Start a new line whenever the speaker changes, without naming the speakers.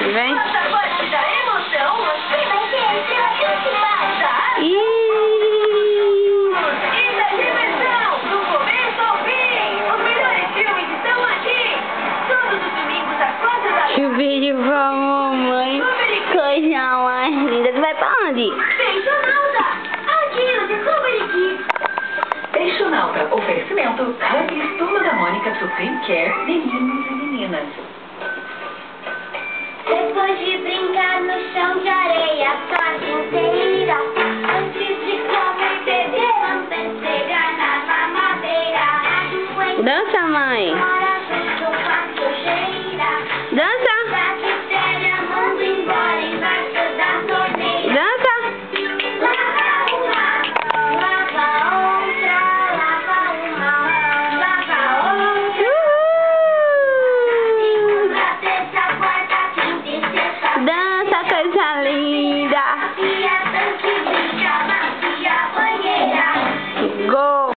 Vem. Chuveiro pra mamãe. Coisa mais linda. Tu vai pra onde?
Peixonauta, oferecimento Huggies Turma da Mônica Supreme Care, meninos e meninas.
Depois de brincar no chão de areia a tarde inteira, antes de comer, beber, vamos pegar na mamadeira.
Dança, mãe.